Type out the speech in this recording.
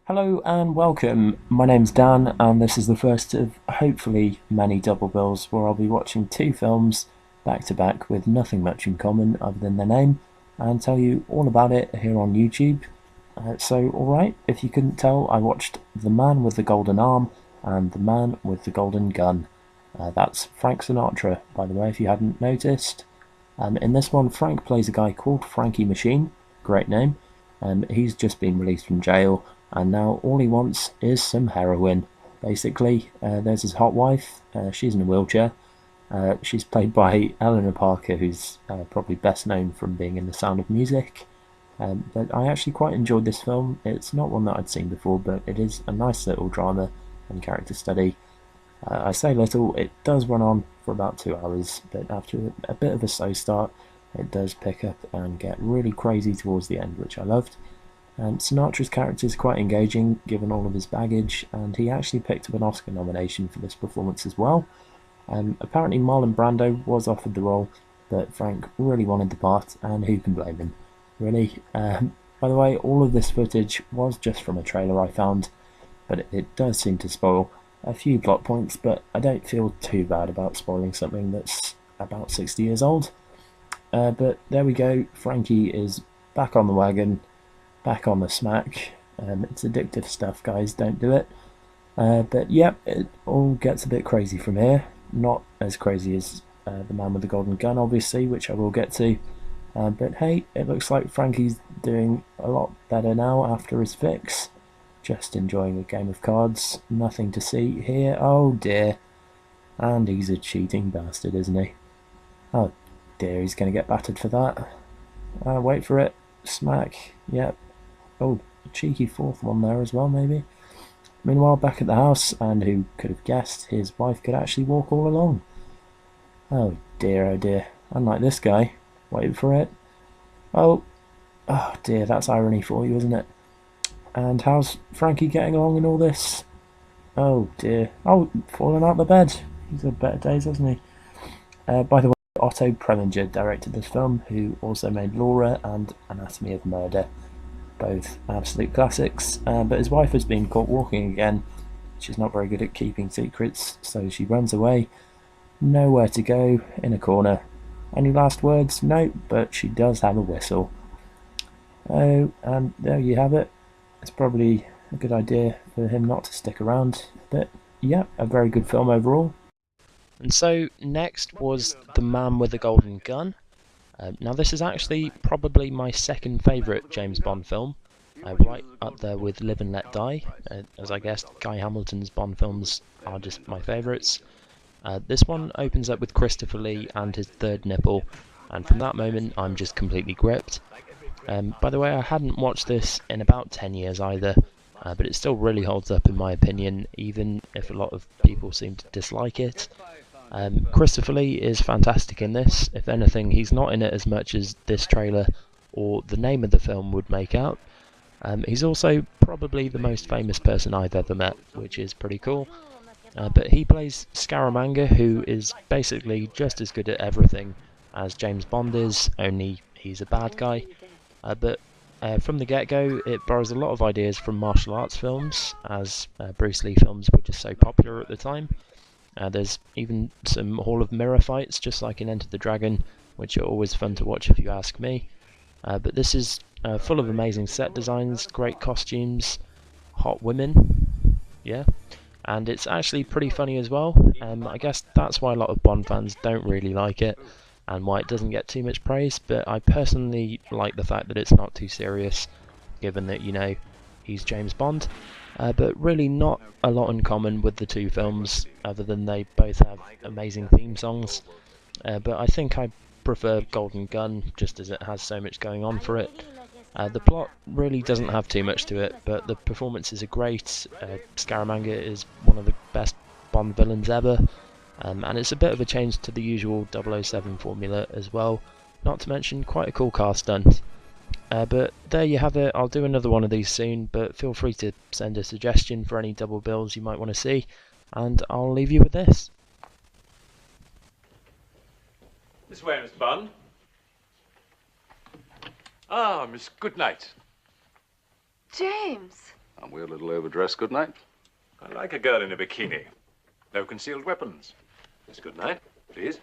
Hello and welcome. My name's Dan, and this is the first of hopefully many double bills where I'll be watching two films back to back with nothing much in common other than their name and tell you all about it here on YouTube. Alright, if you couldn't tell, I watched The Man with the Golden Arm and The Man with the Golden Gun. That's Frank Sinatra, by the way, if you hadn't noticed. In this one, Frank plays a guy called Frankie Machine, great name. He's just been released from jail, and now all he wants is some heroin. Basically, there's his hot wife. She's in a wheelchair. She's played by Eleanor Parker, who's probably best known from being in The Sound of Music. But I actually quite enjoyed this film. It's not one that I'd seen before, but it is a nice little drama and character study. I say little, it does run on for about 2 hours, but after a bit of a slow start, it does pick up and get really crazy towards the end, which I loved. Sinatra's character is quite engaging, given all of his baggage, and he actually picked up an Oscar nomination for this performance as well. Apparently, Marlon Brando was offered the role, but Frank really wanted the part, and who can blame him? Really. By the way, all of this footage was just from a trailer I found, but it does seem to spoil a few plot points, but I don't feel too bad about spoiling something that's about 60 years old. But there we go, Frankie is back on the wagon, back on the smack. It's addictive stuff, guys, don't do it. But yep, it all gets a bit crazy from here. Not as crazy as The Man with the Golden Gun, obviously, which I will get to. But hey, it looks like Frankie's doing a lot better now after his fix. Just enjoying a game of cards. Nothing to see here. Oh dear. And he's a cheating bastard, isn't he? Oh dear, he's going to get battered for that. Wait for it. Smack. Yep. Oh, cheeky fourth one there as well, maybe. Meanwhile, back at the house, and who could have guessed his wife could actually walk all along? Oh dear, oh dear. Unlike this guy. Wait for it. Oh, oh dear, that's irony for you, isn't it? And how's Frankie getting along in all this? Oh dear. Oh, falling out the bed. He's had better days, hasn't he? By the way, Otto Preminger directed this film, who also made Laura and Anatomy of Murder. Both absolute classics. But his wife has been caught walking again. She's not very good at keeping secrets, so she runs away. Nowhere to go, in a corner. Any last words? No, but she does have a whistle. Oh, and there you have it. It's probably a good idea for him not to stick around, but yeah, a very good film overall. And so next was The Man with the Golden Gun. Now this is actually probably my second favourite James Bond film, right up there with Live and Let Die, as I guessed Guy Hamilton's Bond films are just my favourites. This one opens up with Christopher Lee and his third nipple, and from that moment I'm just completely gripped. By the way, I hadn't watched this in about 10 years either, but it still really holds up in my opinion, even if a lot of people seem to dislike it. Christopher Lee is fantastic in this. If anything, he's not in it as much as this trailer or the name of the film would make out. He's also probably the most famous person I've ever met, which is pretty cool. But he plays Scaramanga, who is basically just as good at everything as James Bond is, only he's a bad guy. But from the get-go, it borrows a lot of ideas from martial arts films, as Bruce Lee films were just so popular at the time. There's even some Hall of Mirror fights, just like in Enter the Dragon, which are always fun to watch if you ask me. But this is full of amazing set designs, great costumes, hot women, yeah, and it's actually pretty funny as well. I guess that's why a lot of Bond fans don't really like it, and why it doesn't get too much praise, but I personally like the fact that it's not too serious, given that, you know, he's James Bond. But really not a lot in common with the two films, other than they both have amazing theme songs. But I think I prefer Golden Gun, just as it has so much going on for it. The plot really doesn't have too much to it, but the performances are great. Scaramanga is one of the best Bond villains ever, and it's a bit of a change to the usual 007 formula as well, not to mention quite a cool car stunt. But there you have it. I'll do another one of these soon, but feel free to send a suggestion for any double bills you might want to see, and I'll leave you with this. This way, Miss Bond. Ah, Miss Goodnight. James! Aren't we a little overdressed, good night? I like a girl in a bikini. No concealed weapons. Yes, good night, please.